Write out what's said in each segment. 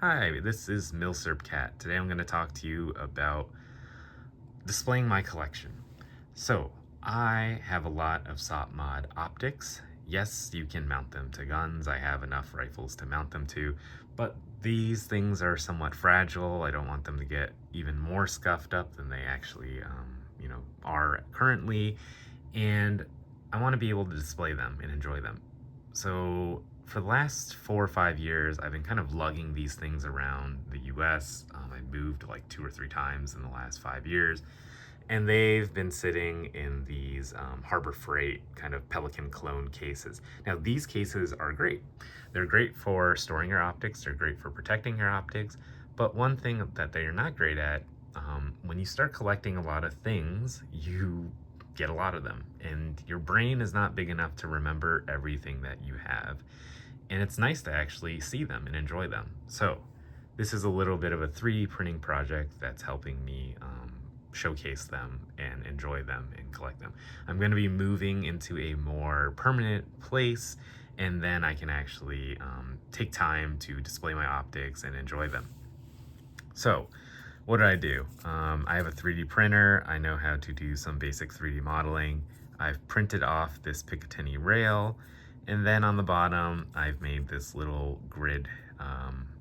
Hi, this is Milsurp Cat. Today I'm going to talk to you about displaying my collection. So, I have a lot of SOP mod optics. Yes, you can mount them to guns. I have enough rifles to mount them to, but these things are somewhat fragile. I don't want them to get even more scuffed up than they actually, are currently, and I want to be able to display them and enjoy them. So for the last 4 or 5 years, I've been kind of lugging these things around the US. I moved like 2 or 3 times in the last 5 years, and they've been sitting in these Harbor Freight kind of Pelican clone cases. Now, these cases are great. They're great for storing your optics, they're great for protecting your optics, but one thing that they're not great at, when you start collecting a lot of things, you get a lot of them, and your brain is not big enough to remember everything that you have. And it's nice to actually see them and enjoy them. So this is a little bit of a 3D printing project that's helping me showcase them and enjoy them and collect them. I'm going to be moving into a more permanent place, and then I can actually take time to display my optics and enjoy them. So what did I do? I have a 3D printer. I know how to do some basic 3D modeling. I've printed off this Picatinny rail, and then on the bottom, I've made this little grid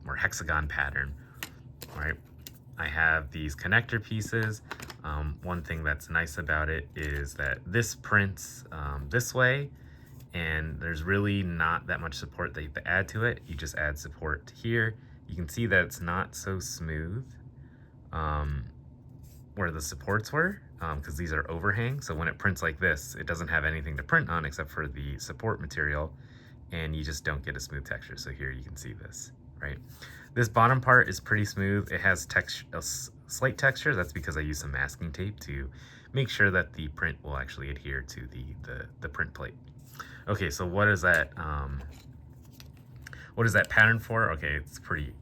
or hexagon pattern, right? I have these connector pieces. One thing that's nice about it is that this prints this way, and there's really not that much support that you have to add to it. You just add support here. You can see that it's not so smooth where the supports were, because these are overhang. So when it prints like this, it doesn't have anything to print on except for the support material, and you just don't get a smooth texture. So here you can see this, right? This bottom part is pretty smooth. It has a slight texture. That's because I use some masking tape to make sure that the print will actually adhere to the print plate. Okay, so what is that pattern for? Okay, it's pretty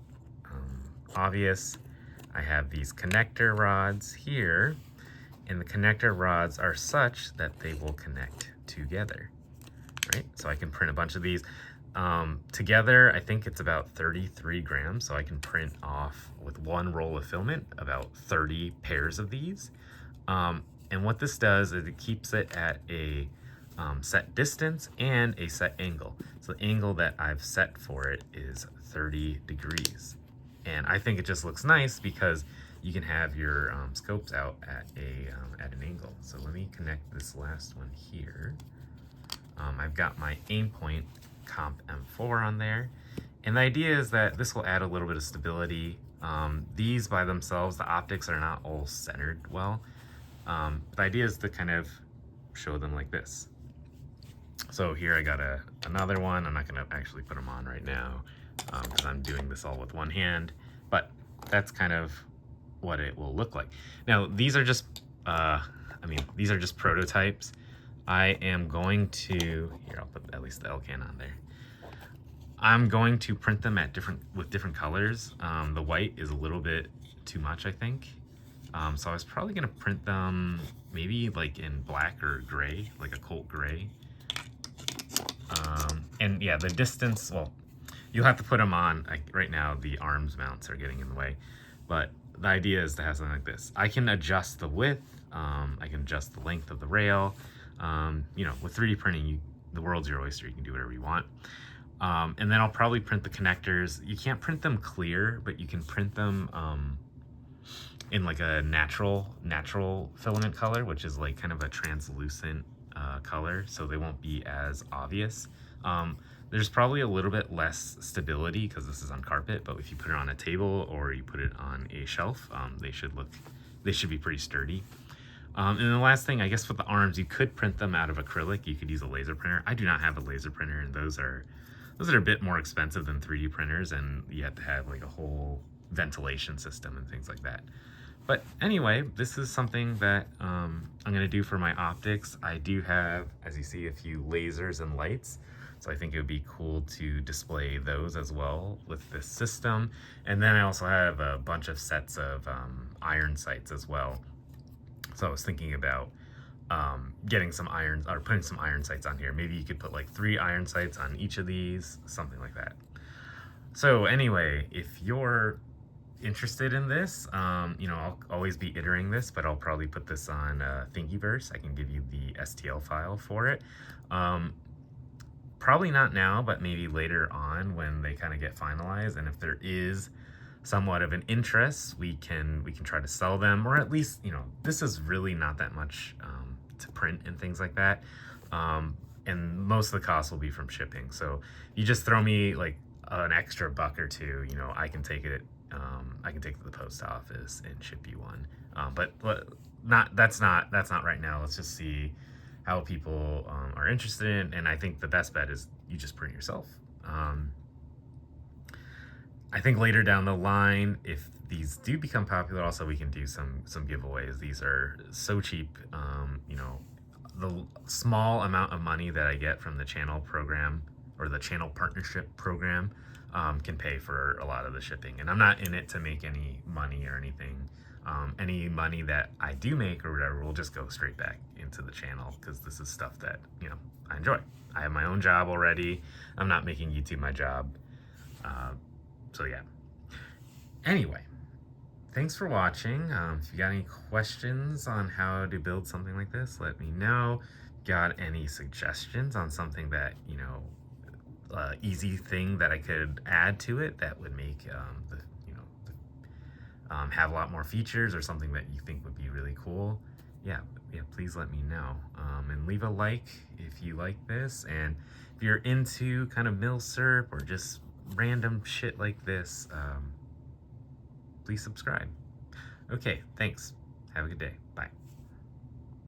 obvious. I have these connector rods here, and the connector rods are such that they will connect together, right? So I can print a bunch of these. Together, I think it's about 33 grams, so I can print off with one roll of filament about 30 pairs of these. And what this does is it keeps it at a set distance and a set angle. So the angle that I've set for it is 30 degrees. And I think it just looks nice because you can have your scopes out at an angle. So let me connect this last one here. I've got my aim point Comp M4 on there. And the idea is that this will add a little bit of stability. These by themselves, the optics are not all centered well. The idea is to kind of show them like this. So here I got another one. I'm not going to actually put them on right now because I'm doing this all with one hand, but that's kind of what it will look like. Now, these are just, these are just prototypes. I am going to, here, I'll put at least the L-can on there. I'm going to print them with different colors. The white is a little bit too much, I think. So I was probably gonna print them maybe like in black or gray, like a Colt gray. And yeah, the distance, well, you'll have to put them on. Right now, the arms mounts are getting in the way, but the idea is to have something like this. I can adjust the width, I can adjust the length of the rail. With 3D printing, the world's your oyster. You can do whatever you want. And then I'll probably print the connectors. You can't print them clear, but you can print them in like a natural filament color, which is like kind of a translucent color, so they won't be as obvious. There's probably a little bit less stability because this is on carpet, but if you put it on a table or you put it on a shelf, they should be pretty sturdy. And the last thing, I guess, with the arms, you could print them out of acrylic. You could use a laser printer. I do not have a laser printer, and those are a bit more expensive than 3D printers, and you have to have like a whole ventilation system and things like that. But anyway, this is something that I'm gonna do for my optics. I do have, as you see, a few lasers and lights. So I think it would be cool to display those as well with this system. And then I also have a bunch of sets of iron sights as well. So I was thinking about getting some iron, or putting some iron sights on here. Maybe you could put like 3 iron sights on each of these, something like that. So anyway, if you're interested in this, I'll always be iterating this, but I'll probably put this on Thingiverse. I can give you the STL file for it. Um, Probably not now, but maybe later on when they kind of get finalized. And if there is somewhat of an interest, we can try to sell them, or at least, this is really not that much to print and things like that. And most of the cost will be from shipping. So you just throw me like an extra buck or two, I can take it. I can take it to the post office and ship you one. But that's not right now. Let's just see how people are interested in, and I think the best bet is you just print yourself. I think later down the line, if these do become popular, also we can do some giveaways. These are so cheap. The small amount of money that I get from the channel program or the channel partnership program can pay for a lot of the shipping, and I'm not in it to make any money or anything. Any money that I do make or whatever will just go straight back into the channel, because this is stuff that I enjoy. I have my own job already. I'm not making YouTube my job. So yeah. Anyway, thanks for watching. If you got any questions on how to build something like this, let me know. Got any suggestions on something that easy thing that I could add to it that would make have a lot more features, or something that you think would be really cool, yeah, please let me know. And leave a like if you like this, and if you're into kind of milsurp or just random shit like this, please subscribe. Okay, thanks. Have a good day.